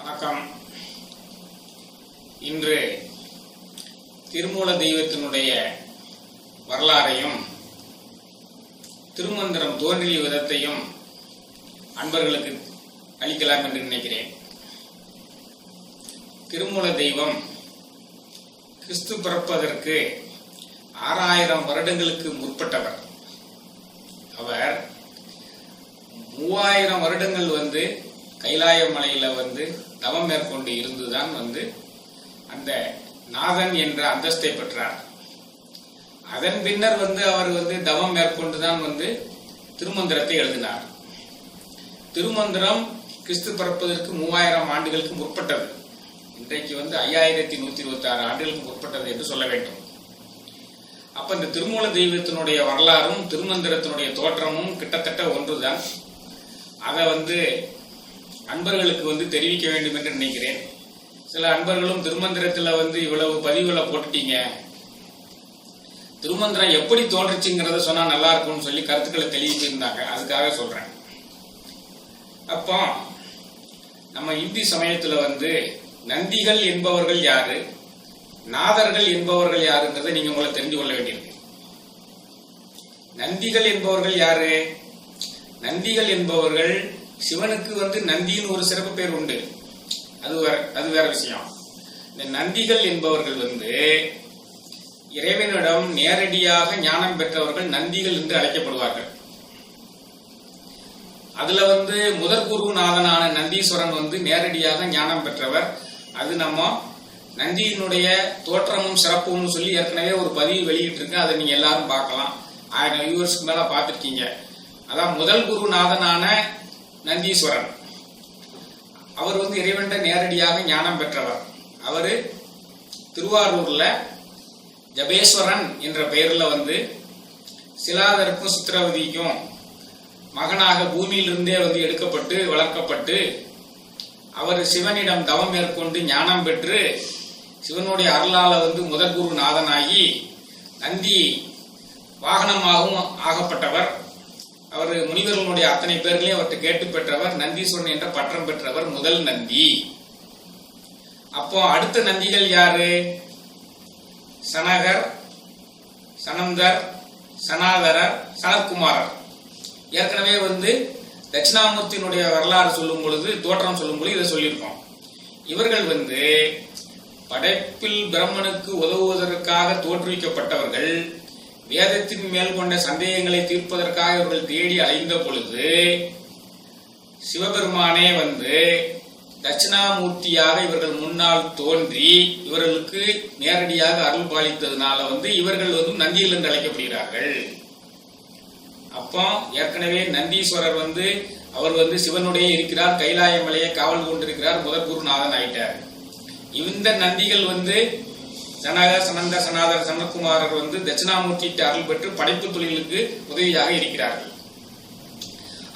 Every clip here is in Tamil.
வணக்கம். இன்று திருமூல தெய்வத்தினுடைய வரலாறையும் திருமந்திரம் தோன்றிய விதத்தையும் அன்பர்களுக்கு அளிக்கலாம் என்று நினைக்கிறேன். திருமூல தெய்வம் கிறிஸ்து பிறப்பதற்கு 6000 வருடங்களுக்கு முற்பட்டவர். அவர் 3000 வருடங்கள் கைலாய மலையில தவம் மேற்கொண்டு இருந்துதான் அந்த நாதன் என்ற அந்தஸ்தை பெற்றார். அதன் பின்னர் அவர் தவம் மேற்கொண்டுதான் திருமந்திரத்தை எழுதினார். திருமந்திரம் கிறிஸ்து பிறப்பதற்கு 3000 ஆண்டுகளுக்கு முற்பட்டது. இன்றைக்கு 5126 ஆண்டுகளுக்கு முற்பட்டது என்று சொல்ல வேண்டும். அப்ப இந்த திருமூல தெய்வத்தினுடைய வரலாறும் திருமந்திரத்தினுடைய தோற்றமும் கிட்டத்தட்ட ஒன்றுதான். அதை அன்பர்களுக்கு தெரிவிக்க வேண்டும் என்று நினைக்கிறேன். சில அன்பர்களும் திருமந்திரத்துல இவ்வளவு பதிவுகளை போட்டுட்டீங்க, திருமந்திரம் எப்படி தோன்றுச்சுங்கிறத சொன்னா நல்லா இருக்கும்னு சொல்லி கருத்துக்களை தெரிவிச்சிருந்தாங்க. அதுக்காக சொல்றேன். அப்போ நம்ம இந்தி சமயத்துல நந்திகள் என்பவர்கள் யாரு, நாதர்கள் என்பவர்கள் யாருங்கிறத நீங்க உங்களை தெரிந்து கொள்ள வேண்டியிருக்கு. நந்திகள் என்பவர்கள் யாரு? நந்திகள் என்பவர்கள் சிவனுக்கு நந்தின்னு ஒரு சிறப்பு பேர் உண்டு. அது வேற விஷயம். இந்த நந்திகள் என்பவர்கள் இறைவனிடம் நேரடியாக ஞானம் பெற்றவர்கள் நந்திகள் என்று அழைக்கப்படுவார்கள். அதுல முதற் குருநாதனான நந்தீஸ்வரன் நேரடியாக ஞானம் பெற்றவர். அது நம்ம நந்தியினுடைய தோற்றமும் சிறப்பும் சொல்லி ஏற்கனவே ஒரு பதிவு வெளியிட்டு இருக்கு. அதை நீங்க எல்லாரும் பார்க்கலாம். 1000 வியூவர்ஸ்க்கு மேல பார்த்திருக்கீங்க. அதான் முதல் குருநாதனான நந்தீஸ்வரன். அவர் இறைவன்ட நேரடியாக ஞானம் பெற்றவர். அவரு திருவாரூர்ல ஜபேஸ்வரன் என்ற பெயர்ல சிலாதருக்கும் சித்திரவதிக்கும் மகனாக பூமியிலிருந்தே எடுக்கப்பட்டு வளர்க்கப்பட்டு அவர் சிவனிடம் தவம் மேற்கொண்டு ஞானம் பெற்று சிவனுடைய அருளால முதற் குரு நாதனாகி நந்தி வாகனமாகவும் ஆகப்பட்டவர். அவர் முனிவர்களுடைய அத்தனை பேர்களையும் அவர்கிட்ட கேட்டு பெற்றவர். நந்தீஸ்வரன் என்ற பட்டம் பெற்றவர் முதல் நந்தி. அப்போ அடுத்த நந்திகள் யாரு? சனகர், சனந்தர், சனாதரர், சனத்குமாரர். ஏற்கனவே தட்சிணாமூர்த்தியினுடைய வரலாறு சொல்லும் பொழுது, தோற்றம் சொல்லும் பொழுது இதை சொல்லியிருக்கோம். இவர்கள் படைப்பில் பிரம்மனுக்கு உதவுவதற்காக தோற்றுவிக்கப்பட்டவர்கள். வேதத்தின் மேல் கொண்ட சந்தேகங்களை தீர்ப்பதற்காக இவர்கள் தேடி அலைந்த பொழுது சிவபெருமானே தட்சிணாமூர்த்தியாக இவர்கள் முன்னால் தோன்றி இவர்களுக்கு நேரடியாக அருள் பாலித்ததுனால இவர்கள் நந்திகள் என்று அழைக்கப்படுகிறார்கள். அப்போ ஏற்கனவே நந்தீஸ்வரர் அவர் சிவனுடைய இருக்கிறார், கைலாய மலையை காவல் கொண்டிருக்கிறார், முதற் குருநாதன் ஆயிட்டார். இந்த நந்திகள் சனகர், சனந்தர், சனாதர், சனத்குமாரர் தட்சிணாமூர்த்தி அருள் பெற்று படைப்பு தொழிலுக்கு உதவியாக இருக்கிறார்கள்.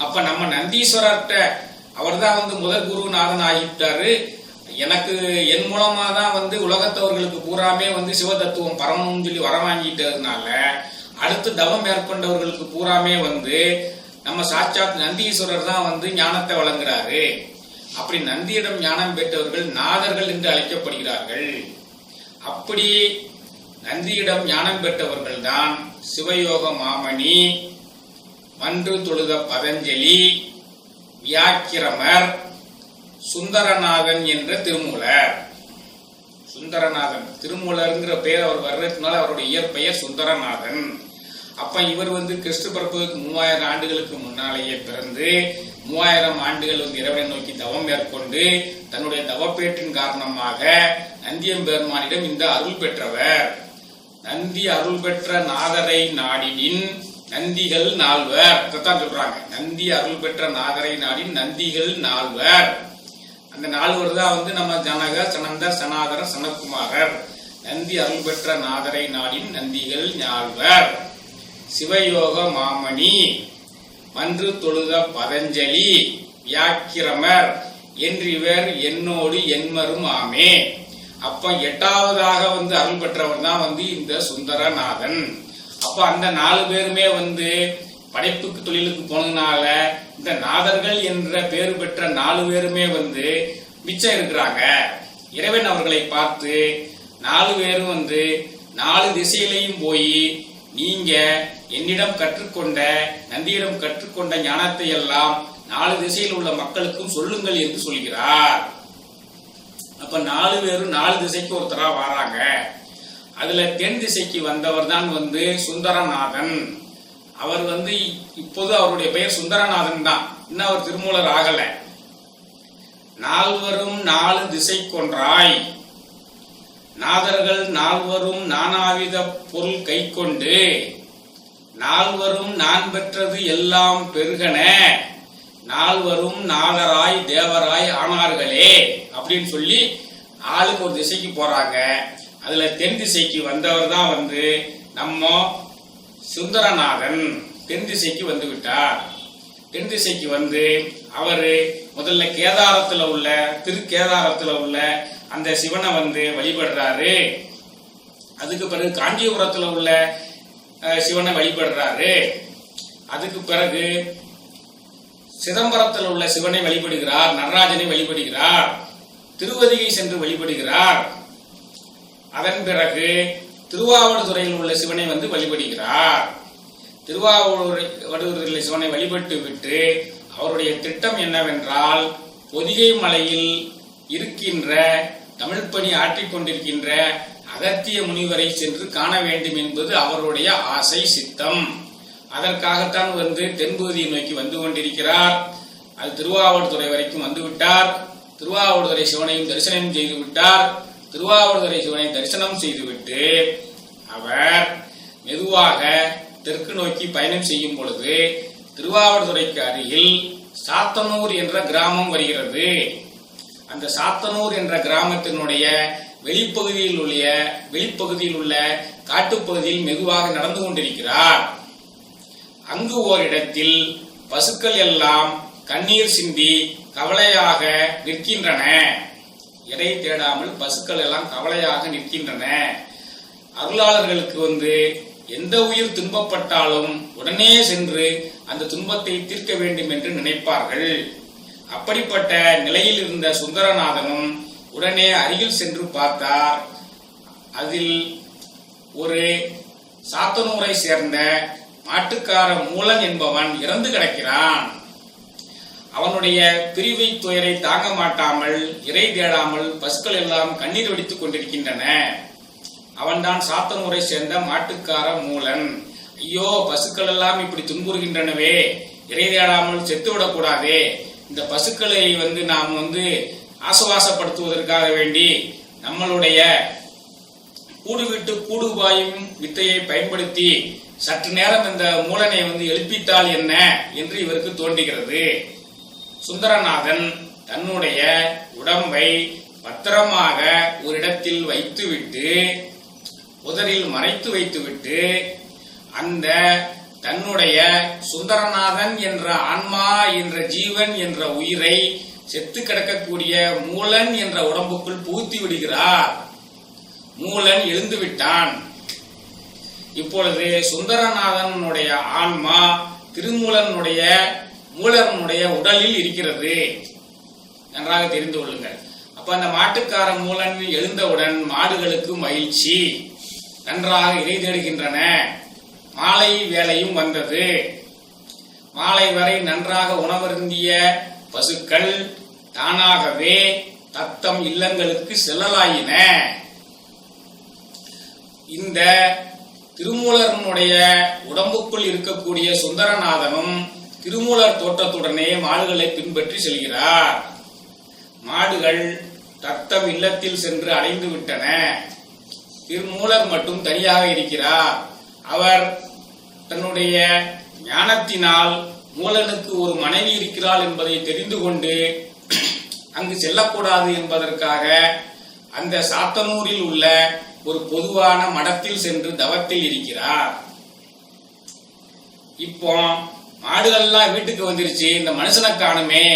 அப்ப நம்ம நந்தீஸ்வரர்கிட்ட அவர் தான் முதற் குருநாதன் ஆகிட்டாரு. எனக்கு என் மூலமா தான் உலகத்தவர்களுக்கு பூராமே சிவ தத்துவம் பரமன்னு சொல்லி வரவாங்கிட்டதுனால அடுத்து தவம் மேற்கொண்டவர்களுக்கு பூராமே நம்ம சாட்சாத் நந்தீஸ்வரர் தான் ஞானத்தை வழங்குறாரு. அப்படி நந்தியிடம் ஞானம் பெற்றவர்கள் நாதர்கள் என்று அழைக்கப்படுகிறார்கள். அப்படி நந்தியிடம் ஞானம் பெற்றவர்கள் தான் சிவயோக மாமணி, மன்று தொழுத பதஞ்சலி, வியாக்கிரமர், சுந்தரநாதன் என்ற திருமூலர். சுந்தரநாதன் திருமூலர்ங்கிற பெயர் அவர் வர்றதுனால அவருடைய இயற்பெயர் சுந்தரநாதன். அப்ப இவர் கிறிஸ்து பிறப்பதற்கு 3000 ஆண்டுகளுக்கு முன்னாலேயே பிறந்து 3000 ஆண்டுகள் இறைவனை நோக்கி தவம் மேற்கொண்டு தன்னுடைய தவப்பேற்றின் காரணமாக நந்தியம்பெருமானிடம் இந்த அருள் பெற்றவர். நந்தி அருள் பெற்ற நாதரை நாடினின் நந்திகள் நால்வர். இதைத்தான் சொல்றாங்க. நந்தி அருள் பெற்ற நாதரை நாடின் நந்திகள் நால்வர். அந்த நால்வர் தான் நம்ம ஜனகர், சனந்தர், சனாதரர், சனத்குமாரர். நந்தி அருள் பெற்ற நாதரை நாடின் நந்திகள் நால்வர். சிவயோக மாமணி, மன்று தொழுத பதஞ்சலி, வியாக்கிரமர் என்றிவர் என்னோடு என்மரும் ஆமே. அப்ப 8வதாக அருள் பெற்றவர் தான் இந்த சுந்தரநாதன். அப்ப அந்த 4 பேருமே படைப்புக்கு தொழிலுக்கு போனதுனால இந்த நாதர்கள் என்ற பேர் பெற்ற 4 பேருமே மிச்சம் இருக்கிறாங்க. இறைவன் அவர்களை பார்த்து 4 பேரும் 4 திசையிலையும் போய் நீங்க என்னிடம் கற்றுக்கொண்ட நந்தியிடம் கற்றுக்கொண்ட ஞானத்தை எல்லாம் 4 திசையில் உள்ள மக்களுக்கும் சொல்லுங்கள் என்று சொல்கிறார். அப்ப 4 பேரும் 4 திசைக்கு ஒருத்தரா வராங்க. அதுல தென் திசைக்கு வந்தவர் தான் சுந்தரநாதன். அவர் இப்போது அவருடைய பெயர் சுந்தரநாதன் தான், இன்னும் அவர் திருமூலர் ஆகல. 4வரும் 4 திசை கொன்றாய், நாதர்கள் 4வரும் நானாவித பொருள் கை கொண்டு, 4வரும் நான் பெற்றது எல்லாம் பெருகன, 4வரும் நாதராய் தேவராய் ஆனார்களே அப்படின்னு சொல்லி ஆளுக்கு ஒரு திசைக்கு போறாங்க. அதுல தென் திசைக்கு வந்தவர் தான் நம்ம சுந்தரநாதன். தென் திசைக்கு வந்து விட்டார். தென் திசைக்கு அவரு முதல்ல கேதாரத்துல உள்ள திருக்கேதாரத்துல உள்ள அந்த சிவனை வழிபடுறாரு. அதுக்கு பிறகு காஞ்சிபுரத்துல உள்ள சிவனை வழிபடுறாரு. அதுக்கு பிறகு சிதம்பரத்தில் உள்ள சிவனை வழிபடுகிறார், நடராஜனை வழிபடுகிறார், திருவதிகை சென்று வழிபடுகிறார். அதன் பிறகு திருவாவடுதுறையில் உள்ள சிவனை வழிபடுகிறார். திருவாவடுதுறையில் சிவனை வழிபட்டு விட்டு அவருடைய திட்டம் என்னவென்றால், பொதிகை மலையில் இருக்கின்ற தமிழ் பணி ஆற்றிக் கொண்டிருக்கின்ற அகத்திய முனிவரை சென்று காண வேண்டும் என்பது அவருடைய ஆசை சித்தம். அதற்காகத்தான் தென்பகுதியை நோக்கி வந்து கொண்டிருக்கிறார். அது திருவாவடுதுறை வரைக்கும் வந்துவிட்டார். திருவாவடுதுறை சிவனையும் தரிசனம் செய்து விட்டார். திருவாவடுதுறை சிவனை தரிசனம் செய்துவிட்டு அவர் மெதுவாக தெற்கு நோக்கி பயணம் செய்யும் பொழுது திருவாவடுதுறைக்கு அருகில் சாத்தனூர் என்ற கிராமம் வருகிறது. அந்த சாத்தனூர் என்ற கிராமத்தினுடைய வெளிப்பகுதியில் உள்ள காட்டுப்பகுதியில் மெதுவாக நடந்து கொண்டிருக்கிறார். அங்கு ஓரிடத்தில் பசுக்கள் எல்லாம் கண்ணீர் சிந்தி கவலையாக நிற்கின்றன. எடை தேடாமல் பசுக்கள் எல்லாம் கவலையாக நிற்கின்றன. அருளாளர்களுக்கு எந்த உயிர் துன்பப்பட்டாலும் உடனே சென்று அந்த துன்பத்தை தீர்க்க வேண்டும் என்று நினைப்பார்கள். அப்படிப்பட்ட நிலையில் இருந்த சுந்தரநாதனும் உடனே அருகில் சென்று பார்த்தார். அதில் ஒரு சாத்தனூரை சேர்ந்த மாட்டுக்கார மூலன் என்பவன் இறந்து கிடக்கிறான். அவனுடைய பிரிவை துயரை தாங்க மாட்டாமல் இறை தேடாமல் பசுக்கள் எல்லாம் கண்ணீர் வடித்துக் கொண்டிருக்கின்றன. அவன்தான் சாத்தனூரை சேர்ந்த மாட்டுக்கார மூலன். ஐயோ, பசுக்கள் எல்லாம் இப்படி துன்புறுகின்றனவே, இறை தேடாமல் செத்துவிடக் கூடாதே. இந்த பசுக்களை நாம் ஆசுவாசப்படுத்துவதற்காக வேண்டி நம்மளுடைய கூடு விட்டு கூடு பாயும் வித்தையை பயன்படுத்தி சற்று நேரம் இந்த மூலனை எழுப்பித்தால் என்ன என்று இவருக்கு தோன்றுகிறது. சுந்தரநாதன் தன்னுடைய உடம்பை பத்திரமாக ஒரு இடத்தில் வைத்துவிட்டு புதரில் மறைத்து வைத்துவிட்டு அந்த தன்னுடைய சுந்தரநாதன் என்ற ஆன்மா என்ற ஜீவன் என்ற உயிரை செத்து கிடக்கக்கூடிய மூலன் என்ற உடம்புக்குள் புகுத்தி விடுகிறார். மூலன் எழுந்து விட்டான். இப்பொழுது சுந்தரநாதனுடைய ஆன்மா மூலனுடைய உடலில் இருக்கிறது. நன்றாக தெரிந்து கொள்ளுங்கள். அப்ப அந்த மாட்டுக்கார மூலன் எழுந்தவுடன் மாடுகளுக்கு மகிழ்ச்சி, நன்றாக இறை தேடுகின்றன. மாலை வேளையும் வந்தது. மாலை வரை நன்றாக உணவருந்திய பசுக்கள் தானாகவே தத்தம் இல்லங்களுக்கு செல்லலாயின. இந்த திருமூலனுடைய உடம்புக்குள் இருக்கக்கூடிய சுந்தரநாதனும் திருமூலர் தோற்றத்துடனே மாடுகளை பின்பற்றி செல்கிறார். மாடுகள் தத்தம் இல்லத்தில் சென்று அடைந்து விட்டன. திருமூலர் மட்டும் தனியாக இருக்கிறார். அவர் தன்னுடைய ஞானத்தினால் மூலனுக்கு ஒரு மனைவி இருக்கிறாள் என்பதை தெரிந்து கொண்டு அங்கு செல்லக்கூடாது என்பதற்காக அந்த சாத்தனூரில் உள்ள ஒரு பொதுவான மடத்தில் சென்று தவத்தில் இருக்கிறார். இப்போ மாடுகள்லாம் வீட்டுக்கு வந்துருச்சு, இந்த மனுஷனை காணுமே,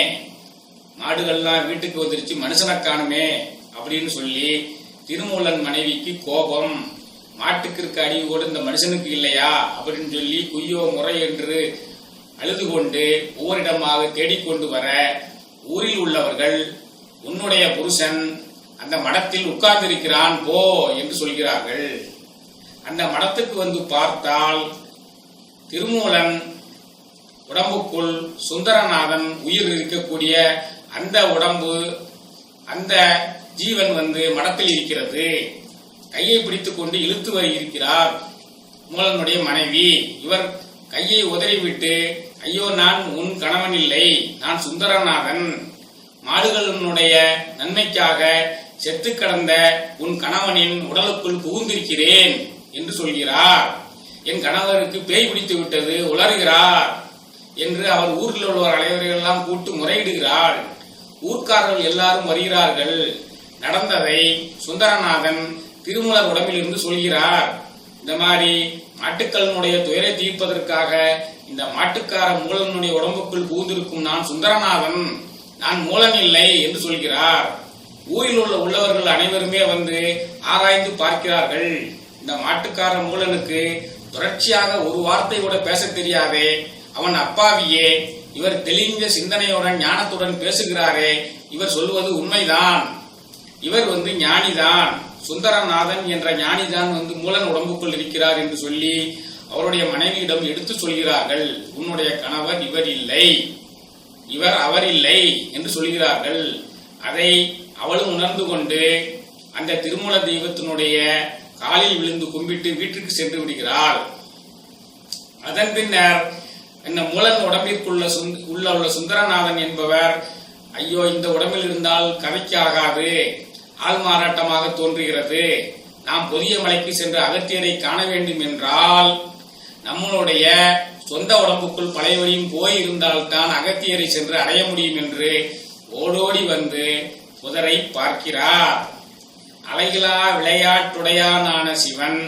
மாடுகள்லாம் வீட்டுக்கு வந்துருச்சு, மனுஷனை காணுமே அப்படின்னு சொல்லி திருமூலன் மனைவிக்கு கோபம். மாட்டுக்கு இருக்க அடிவோடு இந்த மனுஷனுக்கு இல்லையா அப்படின்னு சொல்லி குய்யோ முறை என்று அழுது கொண்டு ஒவ்வொரு இடமாக தேடிக்கொண்டு வர ஊரில் உள்ளவர்கள் உன்னுடைய புருஷன் அந்த மடத்தில் உட்கார்ந்திருக்கிறான் போ என்று சொல்கிறார்கள். அந்த மடத்துக்கு வந்து பார்த்தால் திருமூலன் உடம்புக்குள் சுந்தரநாதன் உயிர் இருக்கக்கூடிய அந்த உடம்பு, அந்த ஜீவன் வந்து மடத்தில் இருக்கிறது. கையை பிடித்துக் கொண்டு இழுத்து வருகிறார் மூலனுடைய மனைவி. இவர் கையை உதறிவிட்டு, ஐயோ நான் உன் கணவன் இல்லை, நான் சுந்தரநாதன், மாடுகளினுடைய நன்மைக்காக செத்து கிடந்த உன் கணவனின் உடலுக்குள் புகுந்திருக்கிறேன் என்று சொல்கிறார். என் கணவருக்கு பேய் பிடித்து விட்டது, உளறுகிறார் என்று அவர் ஊரில் உள்ளவர் அனைவர்கள் எல்லாம் கூட்டு முறையிடுகிறார். ஊர்க்காரர்கள் எல்லாரும் வருகிறார்கள். நடந்ததை சுந்தரநாதன் திருமூலர் உடம்பிலிருந்து சொல்கிறார். இந்த மாதிரி மாட்டுக்களினுடைய துயரை தீர்ப்பதற்காக இந்த மாட்டுக்கார மூலனுடைய உடம்புக்குள் புகுந்திருக்கும் நான் சுந்தரநாதன், நான் மூலன் இல்லை என்று சொல்கிறார். ஊரில் உள்ளவர்கள் அனைவருமே வந்து ஆராய்ந்து பார்க்கிறார்கள். இந்த மாட்டுக்கார மூலனுக்கு தொடர்ச்சியாக ஒரு வார்த்தை கூட பேச தெரியாதே, அவன் அப்பாவியே, இவர் தெளிந்த சிந்தனையுடன் ஞானத்துடன் பேசுகிறாரே, இவர் சொல்வது உண்மைதான், இவர் வந்து ஞானிதான், சுந்தரநாதன் என்ற ஞானிதான் வந்து மூலன் உடம்புக்குள் இருக்கிறார் என்று சொல்லி அவருடைய மனைவியிடம் எடுத்து சொல்கிறார்கள். உன்னுடைய கணவர் இவர் இல்லை, இவர் அவர் இல்லை என்று சொல்கிறார்கள். அதை அவளும் உணர்ந்து கொண்டு அந்த திருமூல தெய்வத்தினுடைய காலில் விழுந்து கும்பிட்டு வீட்டிற்கு சென்று விடுகிறாள். அதன் பின்னர் இந்த மூலன் உடம்பிற்குள்ள உள்ள சுந்தரநாதன் என்பவர், ஐயோ இந்த உடம்பில் இருந்தால் கதைக்கு ஆகாது, ஆள் மாறாட்டமாக தோன்றுகிறது, நாம் பொதிய மலைக்கு சென்று அகத்தியரை காண வேண்டும் என்றால் நம்மளுடைய சொந்த உடம்புக்குள் பழையபடியும் போயிருந்தால்தான் அகத்தியரை சென்று அடைய முடியும் என்று ஓடோடி வந்து புதரை பார்க்கிறார். அலைகளா விளையாட்டுடையானான சிவன்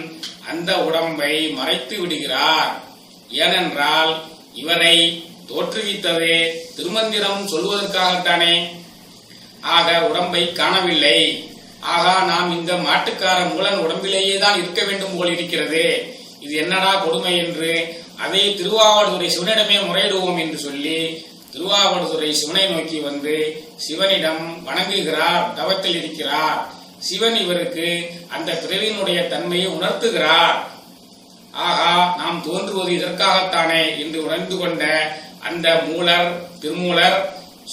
அந்த உடம்பை மறைத்து விடுகிறார். ஏனென்றால் இவரை தோற்றுவித்ததே திருமந்திரம் சொல்வதற்காகத்தானே. ஆக உடம்பை காணவில்லை. ஆகா, நாம் இந்த மாட்டுக்கார மூலன் உடம்பிலேயே தான் இருக்க வேண்டும் போல் இருக்கிறது, இது என்னடா கொடுமை என்று அதை திருவாவடுதுறை சிவனிடமே முறையிடுவோம் என்று சொல்லி திருவாவடுதுறை சிவனை நோக்கி வந்து சிவனிடம் வணங்குகிறார். தவத்தில் இருக்கிறார். சிவன் இவருக்கு அந்த பிறவியினுடைய தன்மையை உணர்த்துகிறார். ஆகா, நாம் தோன்றுவது இதற்காகத்தானே என்று உணர்ந்து கொண்ட அந்த மூலர், திருமூலர்,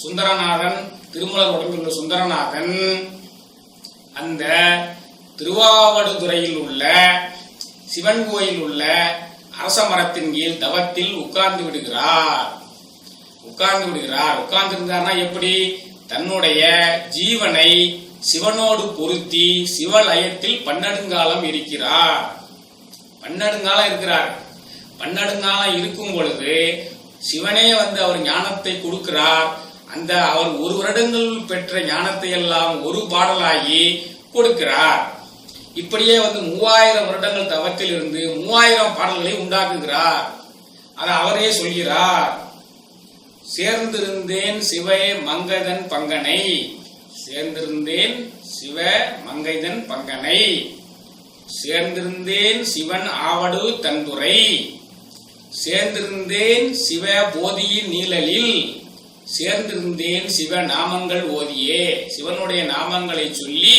சுந்தரநாதன், திருமூலர் உடம்பில் உள்ள சுந்தரநாதன் அந்த திருவாவடுதுறையில் உள்ள சிவன் கோயில் உள்ள அரச மரத்தின் கீழ் தவத்தில் உட்கார்ந்து விடுகிறார். உட்கார்ந்திருந்தார்னா எப்படி? தன்னுடைய ஜீவனை சிவனோடு பொருத்தி சிவலயத்தில் பன்னெடுங்காலம் இருக்கிறார். பன்னெடுங்காலம் இருக்கும் பொழுது சிவனே வந்து அவர் ஞானத்தை கொடுக்கிறார். அந்த அவர் ஒரு வருடங்கள் பெற்ற ஞானத்தை எல்லாம் ஒரு பாடலாகி கொடுக்கிறார். இப்படியே வந்து 3000 வருடங்கள் தவத்தில் இருந்து 3000 பாடல்களை உண்டாக்குகிறார். அதை அவரே சொல்கிறார். சேர்ந்திருந்தேன் சிவ மங்கைதன் பங்கனை, சேர்ந்திருந்தேன் சிவ மங்கைதன் பங்கனை, சேர்ந்திருந்தேன் சிவன் ஆவடு தந்துரை, சேர்ந்திருந்தேன் சிவ போதியின் நீழலில், சேர்ந்திருந்தேன் சிவ நாமங்கள் ஓதியே. சிவனுடைய நாமங்களை சொல்லி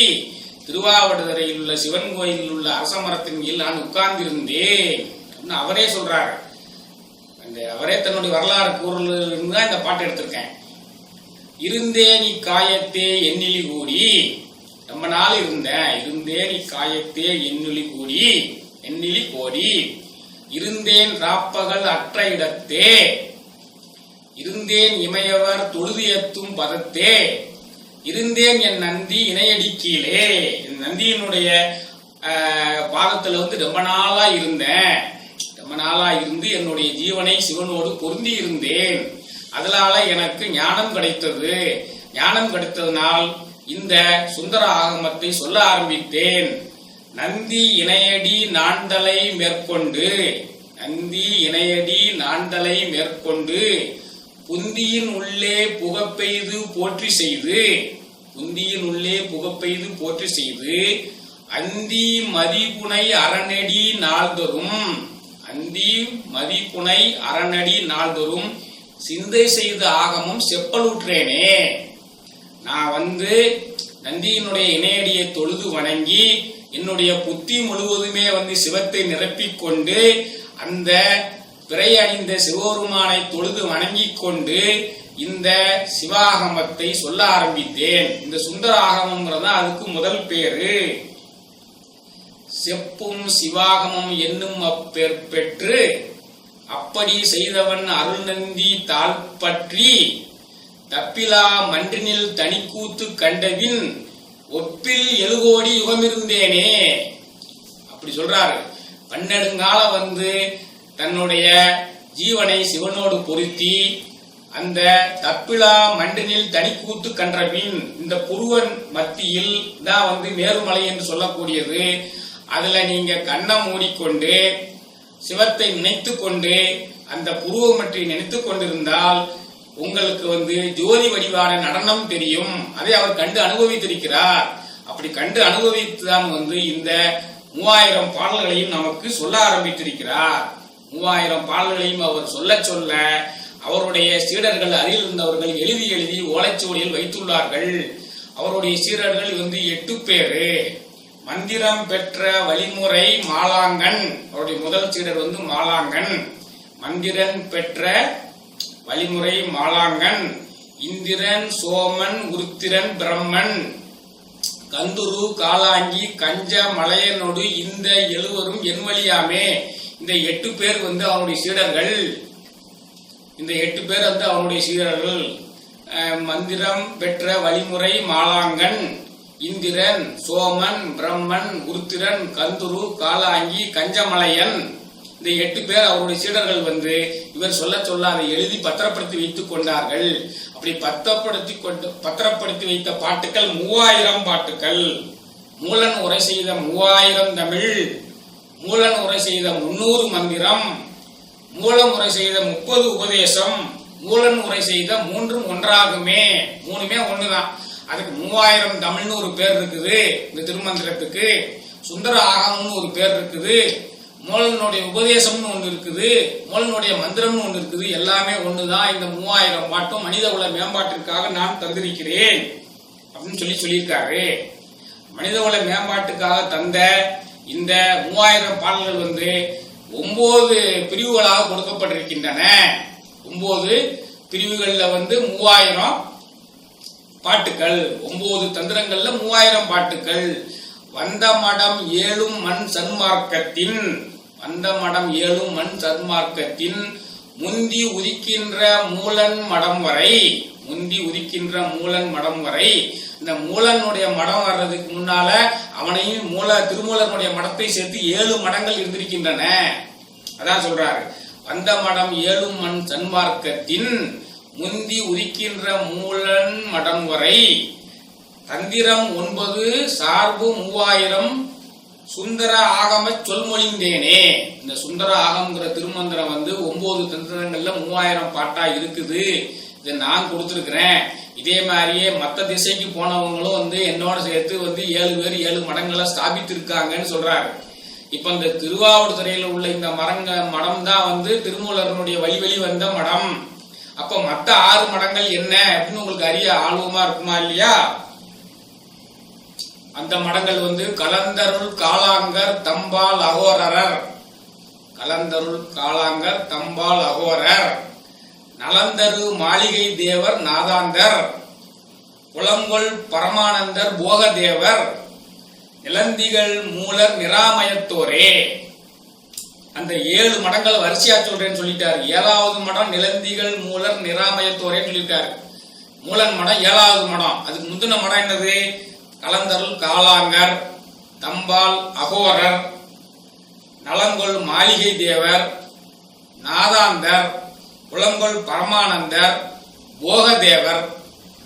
திருவாவடுதுறையில் உள்ள சிவன் கோயிலில் உள்ள அரச மரத்தின் கீழ் நான் உட்கார்ந்திருந்தேன். அவரே சொல்றார். அவரே தன்னுடைய வரலாறு கூறலிருந்து தான் இந்த பாட்டு எடுத்திருக்கேன். இருந்தேன் இக்காயத்தே எண்ணிலி கூடி, ரொம்ப நாள் இருந்தேன் இக்காயத்தே எண்ணிலி கோடி, இருந்தேன் ராப்பகல் அற்ற இடத்தே, இருந்தேன் இமையவர் தொழுது எத்தும் பதத்தே, இருந்தேன் என் நந்தி இணையடி கீழே. என் நந்தியினுடைய பாதத்துல வந்து ரொம்ப நாளா இருந்து என்னுடைய ஜீவனை சிவனோடு பொருந்தி இருந்தேன். அதனால எனக்கு ஞானம் கிடைத்தது. ஞானம் கிடைத்ததனால் இந்த சுந்தர ஆகமத்தை சொல்ல ஆரம்பித்தேன். நந்தி இணையடி நாண்டலை மேற்கொண்டு, நந்தி இணையடி நாண்டலை மேற்கொண்டு, புந்தியின் உள்ளே புகப்பெய்து போற்றி செய்து, புந்தியின் உள்ளே புகப்பெய்து போற்றி செய்து, அந்தி மதிப்புனை அரணடி நாள்தொறும், அந்தி மதிப்புனை அரணடி நாள்தொறும் சிந்தை செய்த ஆகமும் செப்பலுற்றேனே. நான் வந்து நந்தியினுடைய இணையடியை தொழுது வணங்கி என்னுடைய புத்தி முழுவதுமே வந்து சிவத்தை நிரப்பிக் கொண்டு அந்த பிறை அணிந்த சிவபெருமானை தொழுது வணங்கி கொண்டு இந்த சிவாகமத்தை சொல்ல ஆரம்பித்தேன். இந்த சுந்தர ஆகமம்ங்கிறது அதுக்கு முதல் பேரு. செப்பும் சிவாகமம் என்னும் அப்பெயர் பெற்று அப்படி செய்தவன் அருள் நந்தி தாழ்பற்றி தப்பிலா மன்றினில் தனிக்கூத்து கண்டபின் ஒப்பில் 7 கோடி யுகமிருந்தேனே. அப்படி சொல்றாரு. பன்னெடுங்கால வந்து தன்னுடைய ஜீவனை சிவனோடு பொருத்தி அந்த தப்பிலா மன்றினில் தனிக்கூத்து கன்றபின் இந்த புருவன் மத்தியில் தான் வந்து மேருமலை என்று சொல்லக்கூடியது. அதுல நீங்க கண்ணை மூடிக்கொண்டு சிவத்தை நினைத்து கொண்டு அந்த புருவமற்றி நினைத்து கொண்டிருந்தால் உங்களுக்கு வந்து ஜோதி வடிவான நடனம் தெரியும். அதை அவர் கண்டு அனுபவித்திருக்கிறார். அப்படி கண்டு அனுபவித்துதான் வந்து இந்த 3000 பாடல்களையும் நமக்கு சொல்ல ஆரம்பித்திருக்கிறார். 3000 பாடல்களையும் அவர் சொல்ல சொல்ல அவருடைய சீடர்கள் அருகில் இருந்தவர்கள் எழுதி எழுதி ஓலைச்சுவடியில் வைத்துள்ளார்கள். அவருடைய சீடர்கள் வந்து 8 பேரு. மந்திரம் பெற்ற வழிமுறை மாலாங்கன், அவருடைய முதல் சீடர் வந்து மாலாங்கன். மந்திரன் பெற்ற வழிமுறை மாலாங்கன், இந்திரன், சோமன், உருத்திரன், பிரம்மன், கந்துரு, காலாங்கி, கஞ்ச மலையனோடு இந்த 7வரும் என் வழியாமே. இந்த 8 பேர் வந்து அவனுடைய சீடர்கள். இந்த 8 பேர் வந்து அவனுடைய சீடர்கள். மந்திரம் பெற்ற வழிமுறை மாலாங்கன், இந்திரன், சோமன், பிரம்மன், உருத்திரன், கந்துரு, காலாங்கி, கஞ்சமலையன். இந்த 8 பேர் அவருடைய சீடர்கள் வந்து இவர் சொல்ல சொல்ல அதை எழுதி பத்திரப்படுத்தி வைத்துக் கொண்டார்கள். அப்படி பத்திரப்படுத்தி வைத்த பாட்டுக்கள் 3000 பாட்டுக்கள். மூலன் உரை செய்த 3000 தமிழ், மூலன் உரை செய்த 300 மந்திரம், மூலம் உரை செய்த 30 உபதேசம், மூலன் உரை செய்த 3ம் ஒன்றாகுமே. 3மே ஒண்ணுதான். அதுக்கு 3000 தமிழ்னு ஒரு பேர் இருக்குது. இந்த திருமந்திரத்துக்கு சுந்தர ஆகமம்னு ஒரு பேர் இருக்குது. மூலனுடைய உபதேசம்னு ஒன்று இருக்குது. மூலனுடைய மந்திரம்னு ஒன்று இருக்குது. எல்லாமே ஒண்ணுதான். இந்த 3000 பாட்டும் மனித குல மேம்பாட்டிற்காக நான் தந்திருக்கிறேன் அப்படின்னு சொல்லியிருக்காரு. மனித குல மேம்பாட்டுக்காக தந்த இந்த 3000 பாடல்கள் வந்து 9 பிரிவுகளாக கொடுக்கப்பட்டிருக்கின்றன. 9 பிரிவுகள்ல வந்து 3000 பாட்டுக்கள். 9 தந்திரங்கள்ல 3000 பாட்டுக்கள். வந்த மடம் 7 மண் சன்மார்க்கத்தின், வந்த மடம் 7 மண் சன்மார்க்கத்தின் முந்தி உதிக்கின்ற மூலன் மடம் வரை, முந்தி உதிக்கின்ற மூலன் மடம் வரை. இந்த மூலனுடைய மடம் வர்றதுக்கு முன்னால அவனையும் திருமூலனுடைய மடத்தை சேர்த்து 7 மடங்கள் இருந்திருக்கின்றன. அதான் சொல்றாரு. வந்த மடம் 7 மண் சன்மார்க்கத்தின் முந்தி உதிக்கின்ற மூலன் மடம் வரை. தந்திரம் 9 சார்பு 3000 சுந்தர ஆகம சொல்மொழிந்தேனே. இந்த சுந்தர ஆகம்ங்கிற திருமந்திரம் வந்து 9 தந்திரங்கள்ல 3000 பாட்டா இருக்குது. இதை நான் கொடுத்திருக்கிறேன். இதே மாதிரியே மத்த திசைக்கு போனவங்களும் வந்து என்னோட சேர்த்து வந்து 7 பேர் 7 மடங்களை ஸ்தாபித்து இருக்காங்கன்னு சொல்றாரு. இப்ப இந்த திருவாவூர்துறையில உள்ள இந்த மடம் தான் வந்து திருமூலரனுடைய வழி வந்த மடம். அப்ப மத்த 6 மடங்கள் என்ன அப்படின்னு உங்களுக்கு அறிய ஆர்வமா இருக்குமா இல்லையா? அந்த மடங்கள் வந்து கலந்தருள் காலாங்கர் தம்பால் அகோரர், கலந்தருள் காலாங்கர் தம்பால் அகோரர், நலந்தரு மாளிகை தேவர் நாதாந்தர், குளங்கொள் பரமானந்தர் போகதேவர், நிலந்திகள் மூலர் நிராமயத்தோரே. அந்த 7 மடங்கள் வரிசையா சொல்றேன்னு சொல்லிட்டாரு. 7வது மடம் நிலந்திகள் மூலர் நிராமயத்தோரேன்னு சொல்லிட்டாரு. மூலன் மடம் 7வது மடம். அதுக்கு முந்தின மடம் என்னது? கலந்தருள் காலாங்கர் தம்பால் அகோரர், நலங்கொள் மாளிகை தேவர், நாதாந்தர், குளங்கொள் பரமானந்தர், போகதேவர்.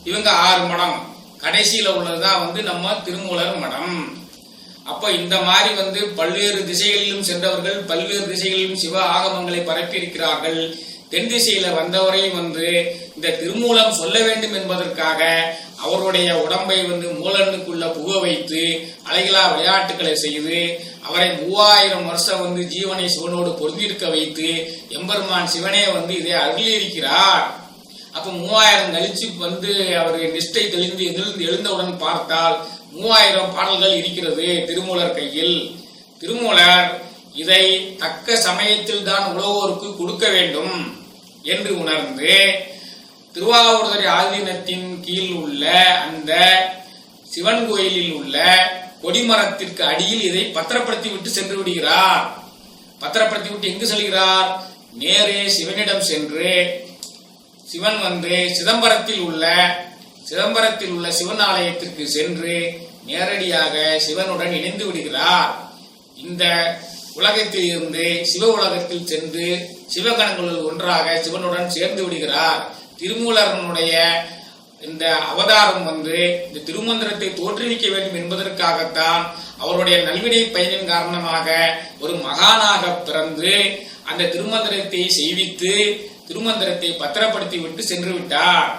இவங்க 6 மடம். கடைசியில உள்ளதுதான் வந்து நம்ம திருமூலர் மடம். அப்ப இந்த மாதிரி வந்து பல்வேறு திசைகளிலும் சென்றவர்கள் பல்வேறு திசைகளிலும் சிவ ஆகமங்களை பரப்பி இருக்கிறார்கள். தென் திசையில வந்தவரையும் வந்து இந்த திருமூலம் சொல்ல வேண்டும் என்பதற்காக அவருடைய உடம்பை வந்து மூலனுக்குள்ள புக வைத்து அலைகளா விளையாட்டுகளை செய்து அவரை 3000 வருஷம் வந்து ஜீவனை சிவனோடு பொருந்திருக்க வைத்து எம்பெருமான் சிவனே வந்து இதை அருளியிருக்கிறார். அப்ப 3000 கழிச்சு அவர் நிஷ்டை தெளிந்து எழுந்தவுடன் பார்த்தால் 3000 பாடல்கள் இருக்கிறது திருமூலர் கையில். திருமூலர் இதை தக்க சமயத்தில் தான் உலகோருக்கு கொடுக்க வேண்டும் என்று உணர்ந்து திருவாவூர்துறை ஆதீனத்தின் கீழ் உள்ள அந்த சிவன் கோயிலில் உள்ள கொடிமரத்திற்கு அடியில் இதை பத்திரப்படுத்தி விட்டு சென்று விடுகிறார். பத்திரப்படுத்தி விட்டு எங்கு செல்கிறார்? நேரே சிவனிடம் சென்று சிவன் சிதம்பரத்தில் உள்ள சிவன் ஆலயத்திற்கு சென்று நேரடியாக சிவனுடன் இணைந்து விடுகிறார். இந்த உலகத்தில் இருந்து சிவ உலகத்தில் சென்று சிவகணங்களுள் ஒன்றாக சிவனுடன் சேர்ந்து விடுகிறார். திருமூலரனுடைய இந்த அவதாரம் இந்த திருமந்திரத்தை தோற்றுவிக்க வேண்டும் என்பதற்காகத்தான் அவருடைய நல்வினை பயனின் காரணமாக ஒரு மகானாக பிறந்து அந்த திருமந்திரத்தை செய்வித்து திருமந்திரத்தை பத்திரப்படுத்தி விட்டு சென்று விட்டார்.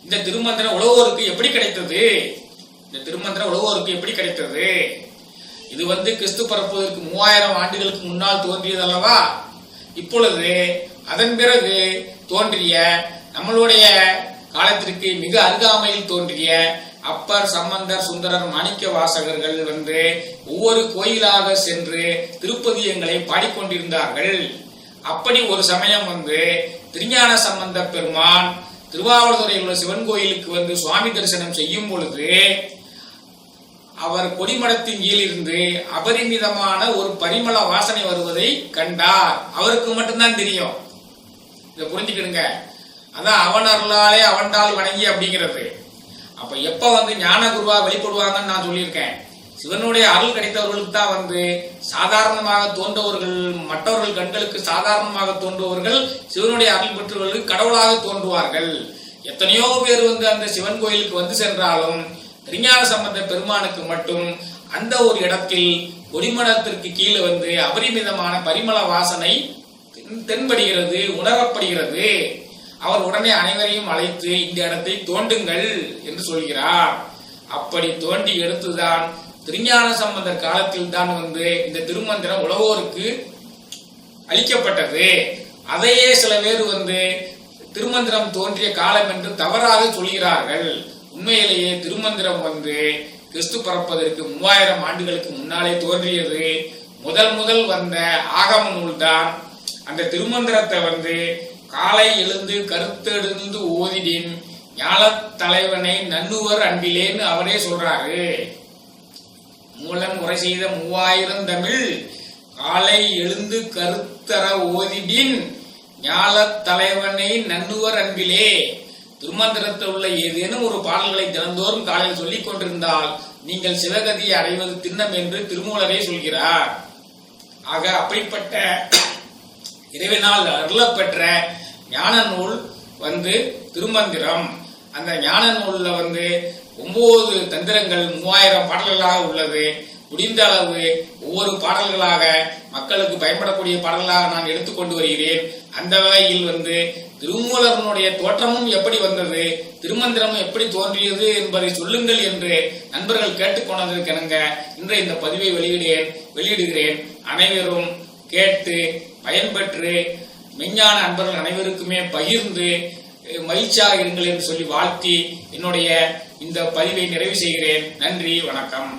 இந்த திருமந்திரம் உலகோருக்கு எப்படி கிடைத்தது? இது கிறிஸ்து பரப்புவதற்கு 3000 ஆண்டுகளுக்கு முன்னால் தோன்றியது அல்லவா? இப்பொழுது அதன் பிறகு தோன்றிய நம்மளுடைய காலத்திற்கு மிக அருகாமையில் தோன்றிய அப்பர், சம்பந்தர், சுந்தரர், மாணிக்க வாசகர்கள் ஒவ்வொரு கோயிலாக சென்று திருப்பதியங்களை பாடிக்கொண்டிருந்தார்கள். அப்படி ஒரு சமயம் திருஞான சம்பந்த பெருமான் திருவாவூர்துறையில் உள்ள சிவன் கோயிலுக்கு சுவாமி தரிசனம் செய்யும் பொழுது அவர் கொடிமரத்தின் கீழ் இருந்து அபரிமிதமான ஒரு பரிமள வாசனை வருவதை கண்டார். அவருக்கு மட்டும்தான் தெரியும். இதை புரிஞ்சுக்கிடுங்க. அதான் அவன் அருளாலே அவன்டால் வணங்கி அப்படிங்கிறது. அப்ப எப்ப ஞான குருவா வெளிப்படுவாங்கன்னு நான் சொல்லியிருக்கேன். சிவனுடைய அருள் கிடைத்தவர்களுக்கு தான் சாதாரணமாக தோன்றவர்கள், மற்றவர்கள் கண்களுக்கு சாதாரணமாக தோன்றுவர்கள் சிவனுடைய அருள் பெற்றவர்களுக்கு கடவுளாக தோன்றுவார்கள். எத்தனையோ பேர் அந்த சிவன் கோயிலுக்கு சென்றாலும் திருஞான சம்பந்த பெருமானுக்கு மட்டும் அந்த ஒரு இடத்தில் கொடிமரத்திற்கு கீழே அபரிமிதமான பரிமள வாசனை தென்படுகிறது, உணரப்படுகிறது. அவர் உடனே அனைவரையும் அழைத்து இந்த இடத்தை தோண்டுங்கள் என்று சொல்கிறார். அப்படி தோண்டி எடுத்துதான் திருஞான சம்பந்தர் காலத்தில் தான் இந்த திருமந்திரம் உலகோருக்கு அளிக்கப்பட்டது. அதையே சில பேர் திருமந்திரம் தோன்றிய காலம் என்று தவறாக சொல்கிறார்கள். உண்மையிலேயே திருமந்திரம் கிறிஸ்து பரப்பதற்கு 3000 ஆண்டுகளுக்கு முன்னாலே தோன்றியது. முதல் வந்த ஆகம நூல் தான். அந்த திருமந்திரத்தை காலை எழுந்து கருத்தெடுந்து ஓதிடின் ஞான தலைவனை நன்னுவர் அன்பிலேன்னு அவரே சொல்றாரு. மூலன் உரை செய்த 3000 தமிழ் காலை எழுந்து கருத்தர ஓதிடின் ஞான தலைவனை நன்னுவர் அன்பிலே. திருமந்திரத்தில் உள்ள ஏதேனும் ஒரு பாடல்களை தினந்தோறும் காலையில் சொல்லிக் கொண்டிருந்தால் நீங்கள் சிவகதியை அடைவது திண்ணம் என்று திருமூலரே சொல்கிறார். ஆக அப்படிப்பட்ட இறைவனால் அருளப்பெற்ற ஞான நூல் திருமந்திரம். அந்த ஞான நூல்ல 9 தந்திரங்கள் 3000 பாடல்களாக உள்ளது. முடிந்த அளவு ஒவ்வொரு பாடல்களாக மக்களுக்கு பயன்படக்கூடிய பாடல்களாக நான் எடுத்துக்கொண்டு வருகிறேன். அந்த வகையில் திருமூலரனுடைய தோற்றமும் எப்படி வந்தது, திருமந்திரமும் எப்படி தோன்றியது என்பதை சொல்லுங்கள் என்று நண்பர்கள் கேட்டுக்கொண்டதற்கெனங்க இன்றைய இந்த பதிவை வெளியிடுகிறேன். அனைவரும் கேட்டு பயன்பெற்று மெஞ்ஞான அன்பர்கள் அனைவருக்குமே பகிர்ந்து மகிழ்ச்சியாக இருங்கள் என்று சொல்லி வாழ்த்தி என்னுடைய இந்த பதிவை நிறைவு செய்கிறேன். நன்றி, வணக்கம்.